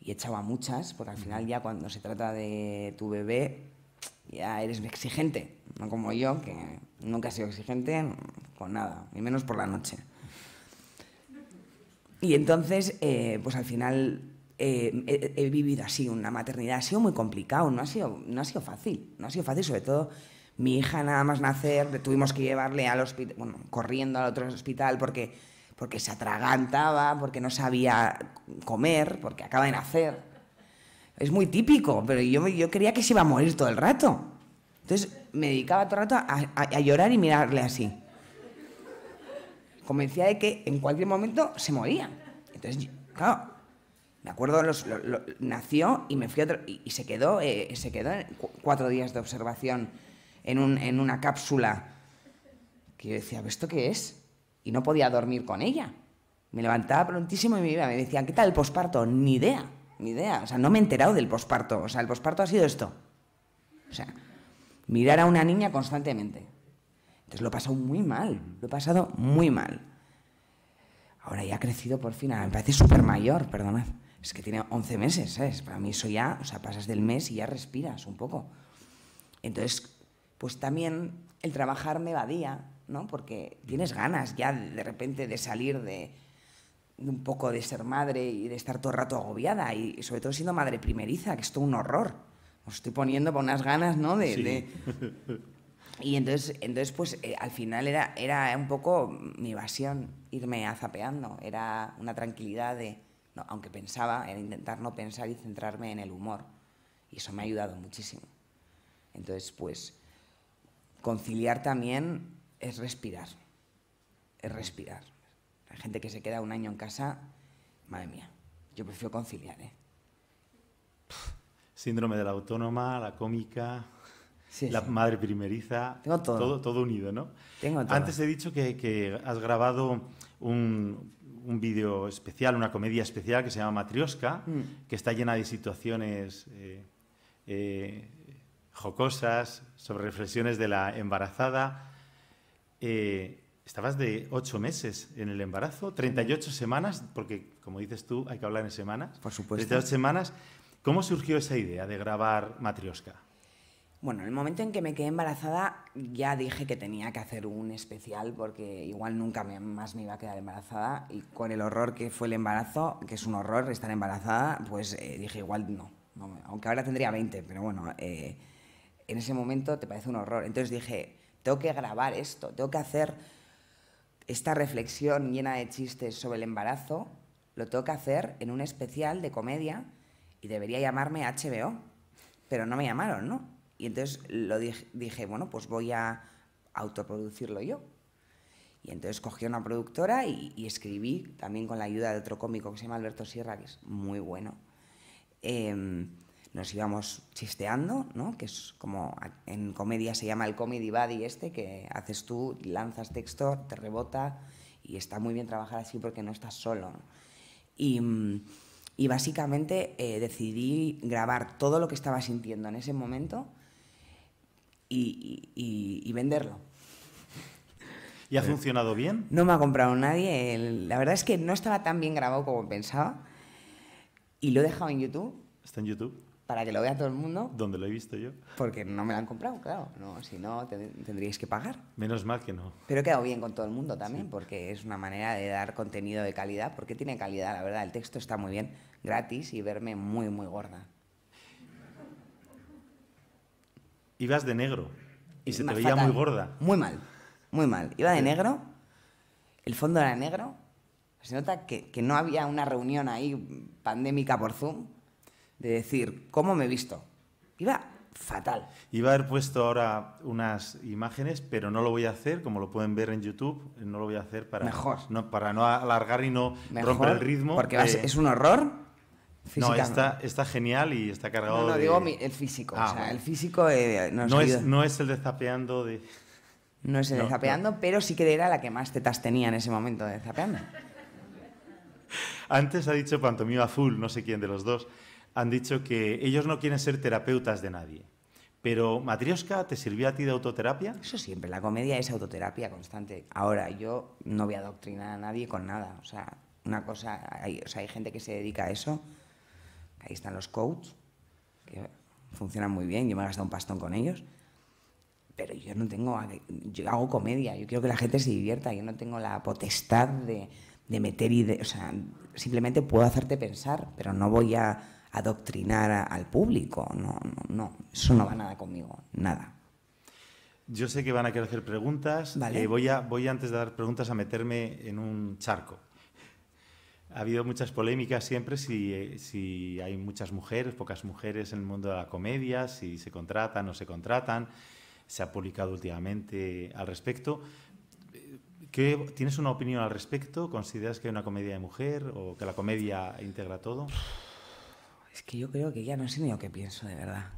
y echaba muchas, porque al final ya cuando se trata de tu bebé ya eres exigente, no como yo, que nunca he sido exigente con nada, ni menos por la noche. Y entonces, pues al final he vivido así una maternidad. Ha sido muy complicado, no ha sido fácil. No ha sido fácil, sobre todo mi hija nada más nacer, tuvimos que llevarle al hospital, bueno, corriendo al otro hospital porque se atragantaba, porque no sabía comer, porque acaba de nacer. Es muy típico, pero yo creía que se iba a morir todo el rato. Entonces me dedicaba todo el rato a llorar y mirarle así, convencida de que en cualquier momento se moría. Entonces, claro, me acuerdo, nació y me fui y se quedó 4 días de observación en una cápsula, que yo decía, ¿esto qué es? Y no podía dormir con ella. Me levantaba prontísimo y me decían, ¿qué tal el posparto? Ni idea. O sea, no me he enterado del posparto. O sea, el posparto ha sido esto. O sea, mirar a una niña constantemente. Entonces lo he pasado muy mal. Ahora ya ha crecido por fin, me parece súper mayor, perdonad. Es que tiene 11 meses, ¿sabes? Para mí eso ya, o sea, pasas del mes y ya respiras un poco. Entonces, pues también el trabajar me evadía, ¿no? Porque tienes ganas ya de repente de salir de un poco de ser madre y de estar todo el rato agobiada, y sobre todo siendo madre primeriza, que es todo un horror. Os estoy poniendo por unas ganas, ¿no? Y entonces pues al final era un poco mi evasión, irme azapeando. Era una tranquilidad de No, aunque pensaba, era intentar no pensar y centrarme en el humor. Y eso me ha ayudado muchísimo. Entonces, pues, conciliar también es respirar. Es respirar. Hay gente que se queda un año en casa, madre mía, yo prefiero conciliar, ¿eh? Síndrome de la autónoma, la cómica, Sí, la sí. madre primeriza. Tengo todo. Todo unido, ¿no? Tengo todo. Antes he dicho que has grabado un vídeo especial, una comedia especial que se llama Matrioska, que está llena de situaciones jocosas, sobre reflexiones de la embarazada. Estabas de 8 meses en el embarazo, 38 semanas, porque como dices tú, hay que hablar en semanas. Por supuesto. 38 semanas. ¿Cómo surgió esa idea de grabar Matrioska? Bueno, en el momento en que me quedé embarazada ya dije que tenía que hacer un especial porque igual nunca más me iba a quedar embarazada y con el horror que fue el embarazo, que es un horror estar embarazada, pues dije igual no, aunque ahora tendría 20, pero bueno, en ese momento te parece un horror. Entonces dije, tengo que grabar esto, tengo que hacer esta reflexión llena de chistes sobre el embarazo, lo tengo que hacer en un especial de comedia y debería llamarme HBO, pero no me llamaron, ¿no? Y entonces dije, bueno, pues voy a autoproducirlo yo. Y entonces cogí a una productora y escribí, también con la ayuda de otro cómico que se llama Alberto Sierra, que es muy bueno. Nos íbamos chisteando, ¿no? Que es como en comedia se llama el comedy buddy que haces tú, lanzas texto, te rebota y está muy bien trabajar así porque no estás solo, ¿no? Y básicamente decidí grabar todo lo que estaba sintiendo en ese momento y venderlo. ¿Y ha funcionado bien? No me ha comprado nadie. La verdad es que no estaba tan bien grabado como pensaba. Y lo he dejado en YouTube. ¿Está en YouTube? Para que lo vea todo el mundo. Donde lo he visto yo. Porque no me lo han comprado, claro. No, si no, tendríais que pagar. Menos mal que no. Pero he quedado bien con todo el mundo también, porque es una manera de dar contenido de calidad. Porque tiene calidad, la verdad. El texto está muy bien, gratis y verme muy, muy gorda. Ibas de negro y se te veía fatal. muy gorda. Muy mal, muy mal. Iba de negro, el fondo era negro. Se nota que no había una reunión ahí pandémica por Zoom de decir, ¿cómo me he visto? Iba fatal. Iba a haber puesto ahora unas imágenes, pero no lo voy a hacer, como lo pueden ver en YouTube, no lo voy a hacer para no alargar y no romper el ritmo. Porque es un horror. No, está genial y está cargado de... digo el físico. O sea, bueno. el físico no es el de zapeando de... No es el de zapeando, pero sí que era la que más tetas tenía en ese momento de zapeando. Antes ha dicho Pantomima Full, no sé quién de los dos, han dicho que ellos no quieren ser terapeutas de nadie. Pero, ¿Matrioska te sirvió a ti de autoterapia? Eso siempre, la comedia es autoterapia constante. Ahora, yo no voy a adoctrinar a nadie con nada. O sea, hay gente que se dedica a eso. Ahí están los coaches, que funcionan muy bien. Yo me he gastado un pastón con ellos. Pero yo yo hago comedia. Yo quiero que la gente se divierta. Yo no tengo la potestad de meter ideas. O sea, simplemente puedo hacerte pensar, pero no voy a adoctrinar al público. No. Eso no va nada conmigo. Nada. Yo sé que van a querer hacer preguntas. Vale. Voy antes de dar preguntas, a meterme en un charco. Ha habido muchas polémicas siempre si hay muchas mujeres, pocas mujeres en el mundo de la comedia, si se contratan o no se contratan. Se ha publicado últimamente al respecto. ¿Tienes una opinión al respecto? ¿Consideras que hay una comedia de mujer o que la comedia integra todo? Es que yo creo que ya no sé ni lo que pienso, de verdad.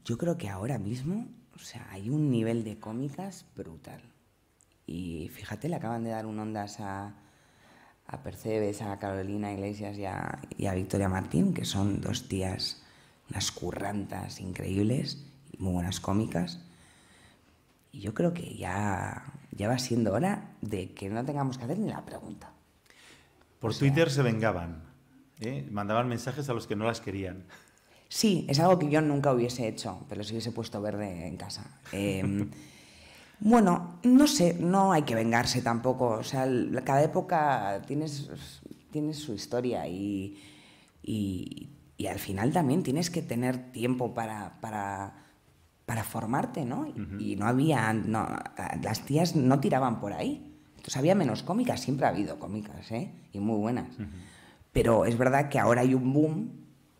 Yo creo que ahora mismo, o sea, hay un nivel de cómicas brutal. Y fíjate, le acaban de dar un Ondas a Percebes, a Carolina Iglesias y a Victoria Martín, que son dos tías, unas currantas increíbles y muy buenas cómicas. Y yo creo que ya va siendo hora de que no tengamos que hacer ni la pregunta. Por Twitter se vengaban, mandaban mensajes a los que no las querían. Sí, es algo que yo nunca hubiese hecho, pero sí hubiese puesto verde en casa. Bueno, no sé, no hay que vengarse tampoco. O sea, cada época tiene su historia y al final también tienes que tener tiempo para formarte, ¿no? Y no había... las tías no tiraban por ahí. Entonces había menos cómicas, siempre ha habido cómicas, y muy buenas. Pero es verdad que ahora hay un boom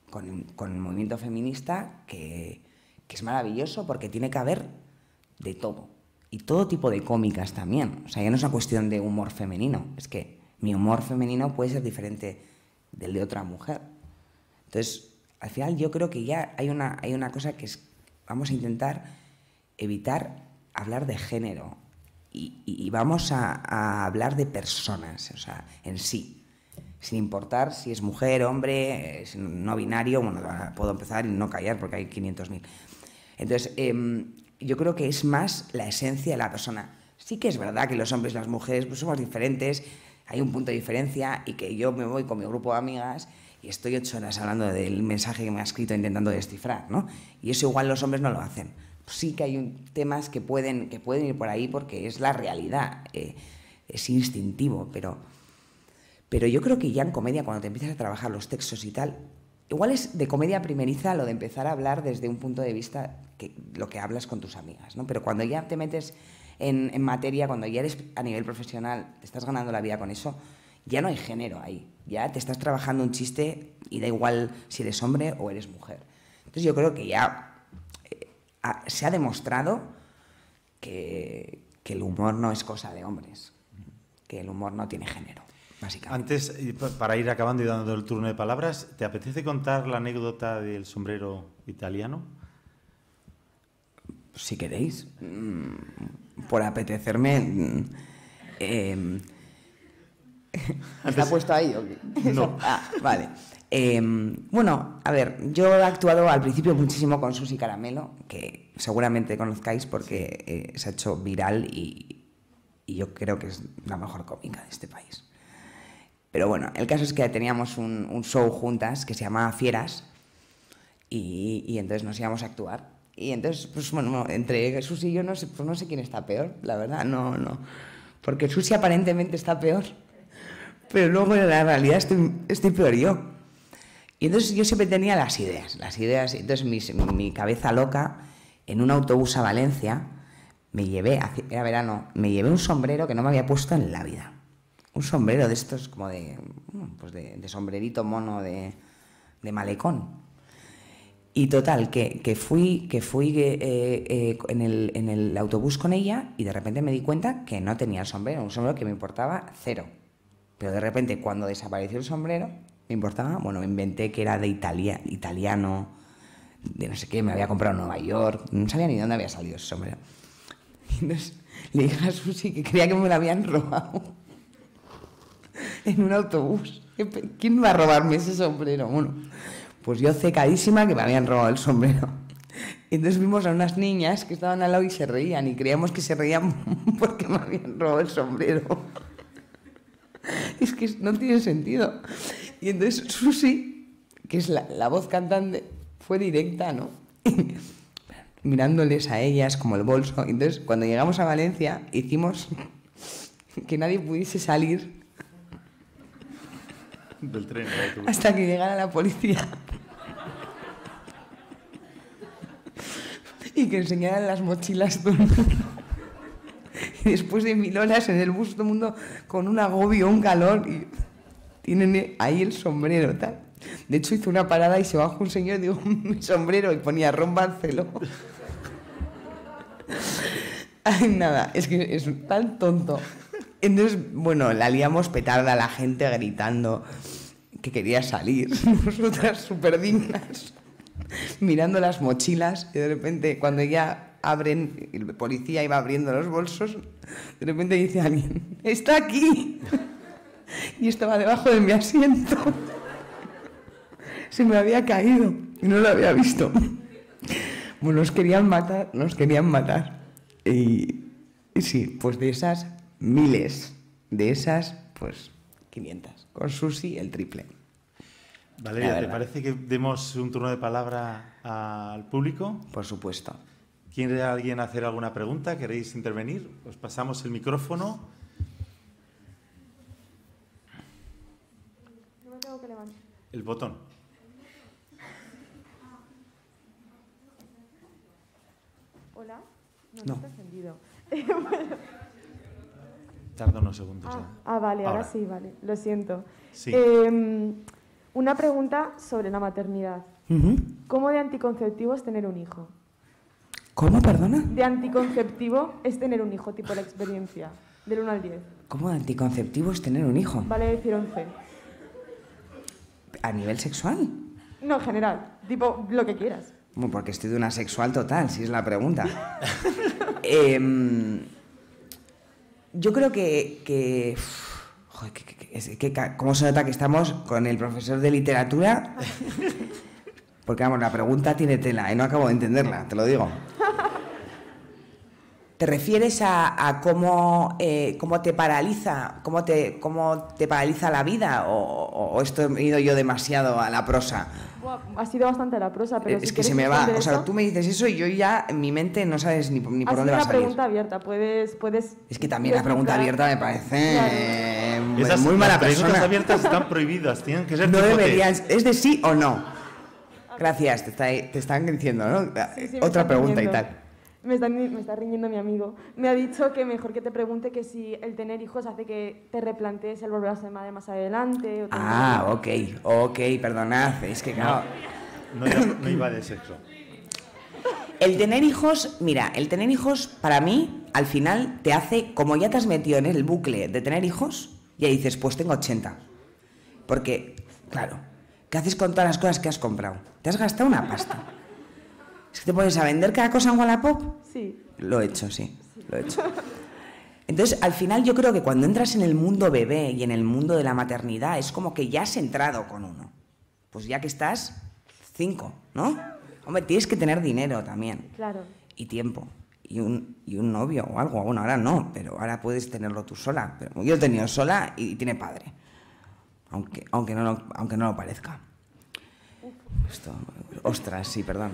con el movimiento feminista que es maravilloso porque tiene que haber de todo. Y todo tipo de cómicas también. O sea, ya no es una cuestión de humor femenino, es que mi humor femenino puede ser diferente del de otra mujer. Entonces, al final yo creo que ya hay una cosa que es, vamos a intentar evitar hablar de género y vamos a hablar de personas, o sea, en sí, sin importar si es mujer, hombre, no binario. Bueno, puedo empezar y no callar porque hay 500.000. Entonces, yo creo que es más la esencia de la persona. Sí que es verdad que los hombres y las mujeres pues somos diferentes, hay un punto de diferencia, y que yo me voy con mi grupo de amigas y estoy 8 horas hablando del mensaje que me ha escrito intentando descifrar, ¿no? Y eso igual los hombres no lo hacen. Sí que hay temas que pueden ir por ahí porque es la realidad, es instintivo, pero yo creo que ya en comedia, cuando te empiezas a trabajar los textos y tal, igual es de comedia primeriza lo de empezar a hablar desde un punto de vista lo que hablas con tus amigas, ¿no? Pero cuando ya te metes en materia, cuando ya eres a nivel profesional, te estás ganando la vida con eso, ya no hay género ahí, ya te estás trabajando un chiste y da igual si eres hombre o eres mujer. Entonces yo creo que ya se ha demostrado que el humor no es cosa de hombres, que el humor no tiene género, básicamente. Antes, para ir acabando y dando el turno de palabras, ¿te apetece contar la anécdota del sombrero italiano? Si queréis, por apetecerme. ¿Está puesto ahí o qué? No. Vale. Bueno, a ver, yo he actuado al principio muchísimo con Susi Caramelo, que seguramente conozcáis porque se ha hecho viral y yo creo que es la mejor cómica de este país. Pero bueno, el caso es que teníamos un show juntas que se llamaba Fieras y entonces nos íbamos a actuar. Y entonces, pues bueno, entre Susi y yo no sé quién está peor, la verdad, no. Porque Susi aparentemente está peor, pero luego en la realidad estoy peor yo. Y entonces yo siempre tenía las ideas. Entonces mi cabeza loca, en un autobús a Valencia, era verano, me llevé un sombrero que no me había puesto en la vida. Un sombrero de estos como de sombrerito mono de malecón. Y total, que fui en el autobús con ella y de repente me di cuenta que no tenía el sombrero, un sombrero que me importaba cero. Pero de repente, cuando desapareció el sombrero, me importaba, bueno, me inventé que era de italiano, de no sé qué, me había comprado en Nueva York, no sabía ni dónde había salido ese sombrero. Y entonces le dije a Susi que creía que me lo habían robado en un autobús. ¿Quién va a robarme ese sombrero? Bueno, pues yo cecadísima que me habían robado el sombrero. Y entonces vimos a unas niñas que estaban al lado y se reían, y creíamos que se reían porque me habían robado el sombrero. Es que no tiene sentido. Y entonces Susi, que es la voz cantante, fue directa, ¿no? Mirándoles a ellas como el bolso. Entonces, cuando llegamos a Valencia, hicimos que nadie pudiese salir Del tren. hasta que llegara la policía. Y que enseñaran las mochilas todo el mundo. Y después de 1000 horas en el bus, todo el mundo con un agobio, un calor, y tienen ahí el sombrero, tal. De hecho, hizo una parada y se bajó un señor y dijo, mi sombrero, y ponía Ron Barceló. Ay, nada, es que es tan tonto. Entonces, bueno, la liamos petarda, la gente gritando que quería salir, nosotras súper dignas, mirando las mochilas, y de repente, cuando ya abren, el policía iba abriendo los bolsos, de repente dice alguien, ¡está aquí! Y estaba debajo de mi asiento. Se me había caído y no lo había visto. Bueno, nos querían matar. Y sí, pues de esas, miles. De esas, pues 500. Con Susi, el triple. Valeria, ¿te parece que demos un turno de palabra al público? Por supuesto. ¿Quiere alguien hacer alguna pregunta? ¿Queréis intervenir? Os pasamos el micrófono. No me tengo que levantar. El botón. ¿Hola? No. Está encendido. Tarda unos segundos. Vale, ahora sí, vale. Lo siento. Sí. Una pregunta sobre la maternidad. ¿Cómo de anticonceptivo es tener un hijo? ¿Cómo, perdona? De anticonceptivo es tener un hijo, tipo la experiencia, del 1 al 10. ¿Cómo de anticonceptivo es tener un hijo? Vale decir 11. ¿A nivel sexual? No, en general, tipo lo que quieras. Bueno, porque estoy de una sexual total, si es la pregunta. Yo creo que joder, ¿cómo se nota que estamos con el profesor de literatura? Porque, vamos, la pregunta tiene tela y no acabo de entenderla, te lo digo. ¿Te refieres a cómo te paraliza, cómo te paraliza la vida? ¿O esto he ido yo demasiado a la prosa? Ha sido bastante a la prosa, pero es que se me va. O sea, tú me dices eso y yo ya en mi mente no sabes ni por dónde va a salir. Ha sido una pregunta abierta, puedes. Es que también la pregunta abierta me parece muy mala persona. Las preguntas abiertas están prohibidas, tienen que ser. No deberían. ¿Es de sí o no? Gracias, te están diciendo, ¿no? Sí, otra pregunta y tal. Me está riñendo mi amigo. Me ha dicho que mejor que te pregunte que si el tener hijos hace que te replantees el volver a ser madre más adelante. Ok, perdonad. Es que claro. No iba de sexo. El tener hijos, mira, para mí, al final, te hace, como ya te has metido en el bucle de tener hijos, ya dices, pues tengo 80. Porque, claro, ¿qué haces con todas las cosas que has comprado? Te has gastado una pasta. ¿Es que te pones a vender cada cosa en Wallapop? Sí. Lo he hecho, sí, lo he hecho. Entonces, al final yo creo que cuando entras en el mundo bebé y en el mundo de la maternidad, es como que ya has entrado con uno. Pues ya que estás, 5, ¿no? Hombre, tienes que tener dinero también. Claro. Y tiempo. Y un novio o algo. Bueno, ahora no, pero ahora puedes tenerlo tú sola. Pero yo he tenido sola y tiene padre. Aunque no lo parezca. Esto, ostras, sí, perdón.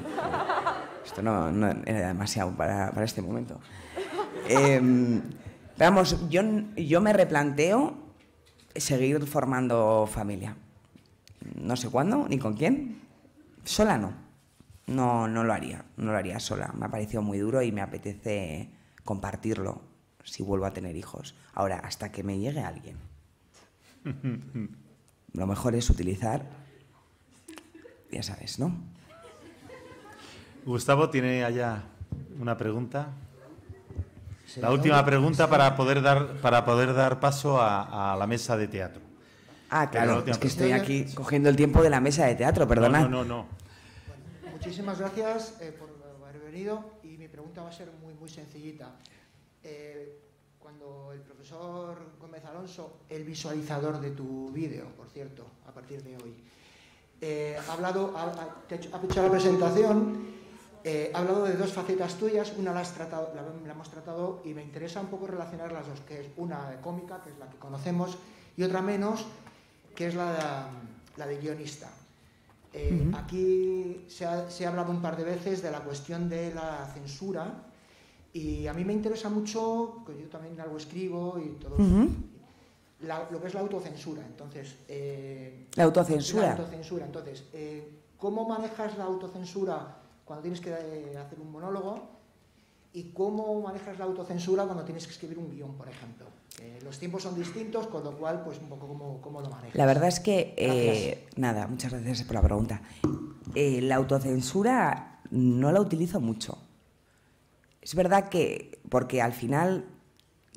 Esto no era demasiado para este momento. Pero vamos, yo me replanteo seguir formando familia. No sé cuándo, ni con quién. Sola no. No lo haría sola. Me ha parecido muy duro y me apetece compartirlo si vuelvo a tener hijos. Ahora, hasta que me llegue alguien. Lo mejor es utilizar, ya sabes, ¿no? Gustavo tiene allá una pregunta. La última pregunta para poder dar paso a la mesa de teatro. Claro, es que estoy aquí cogiendo el tiempo de la mesa de teatro, perdona. No. Bueno, muchísimas gracias por haber venido y mi pregunta va a ser muy sencillita. Cuando el profesor Gómez Alonso, el visualizador de tu vídeo, por cierto, a partir de hoy, ha hecho la presentación. Ha hablado de dos facetas tuyas, una la hemos tratado y me interesa un poco relacionar las dos, que es una cómica, que es la que conocemos, y otra menos, que es la de guionista. Aquí se ha hablado un par de veces de la cuestión de la censura y a mí me interesa mucho, que yo también algo escribo y todo, lo que es la autocensura. Entonces, la autocensura. La autocensura. Entonces, ¿cómo manejas la autocensura cuando tienes que hacer un monólogo? ¿Y cómo manejas la autocensura cuando tienes que escribir un guión, por ejemplo? Los tiempos son distintos, con lo cual, pues un poco cómo lo manejas. La verdad es que, nada, muchas gracias por la pregunta. La autocensura no la utilizo mucho. Es verdad que, porque al final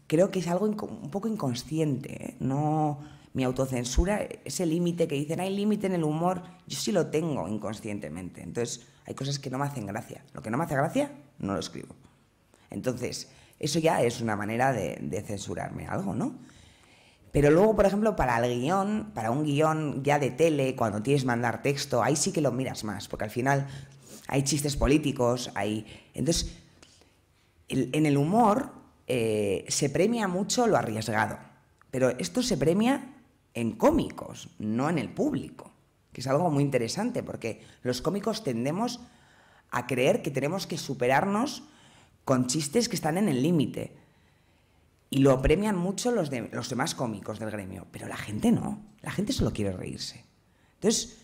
creo que es algo un poco inconsciente, ¿eh? No, mi autocensura, ese límite que dicen, hay límite en el humor, yo sí lo tengo inconscientemente. Entonces, hay cosas que no me hacen gracia. Lo que no me hace gracia, no lo escribo. Entonces, eso ya es una manera de censurarme algo, ¿no? Pero luego, por ejemplo, para un guión ya de tele, cuando tienes que mandar texto, ahí sí que lo miras más, porque al final hay chistes políticos, Entonces, en el humor se premia mucho lo arriesgado, pero esto se premia en cómicos, no en el público, que es algo muy interesante, porque los cómicos tendemos a creer que tenemos que superarnos con chistes que están en el límite. Y lo premian mucho los demás cómicos del gremio. Pero la gente no. La gente solo quiere reírse. Entonces,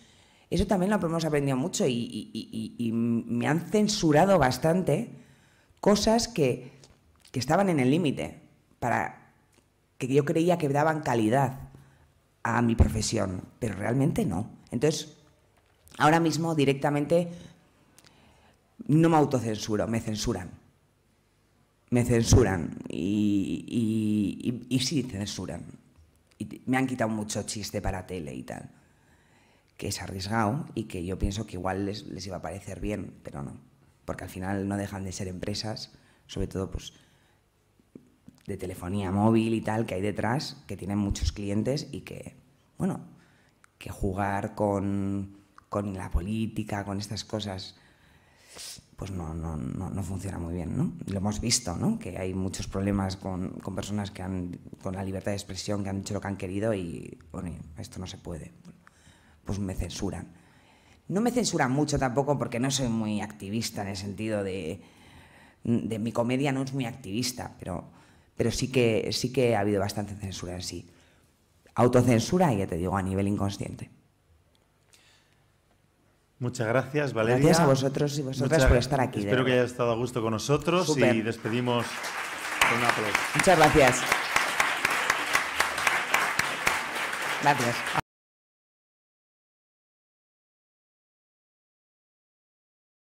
eso también lo hemos aprendido mucho y me han censurado bastante cosas que estaban en el límite para que yo creía que daban calidad a mi profesión, pero realmente no. Entonces, ahora mismo directamente no me autocensuro, me censuran. Me censuran y sí censuran. Y me han quitado mucho chiste para tele y tal, que es arriesgado y que yo pienso que igual les iba a parecer bien, pero no. Porque al final no dejan de ser empresas, sobre todo pues de telefonía móvil y tal, que hay detrás, que tienen muchos clientes y que, bueno, que jugar con la política, con estas cosas, pues no funciona muy bien, ¿no? Lo hemos visto, ¿no? Que hay muchos problemas con personas que con la libertad de expresión, que han dicho lo que han querido y, bueno, esto no se puede. Pues me censuran. No me censuran mucho tampoco porque no soy muy activista en el sentido de mi comedia no es muy activista, pero sí que ha habido bastante censura en sí. Autocensura, y ya te digo, a nivel inconsciente. Muchas gracias, Valeria. Gracias a vosotros y vosotras por estar aquí. Espero que hayas estado a gusto con nosotros. Super. Y despedimos con un aplauso. Muchas gracias. Gracias.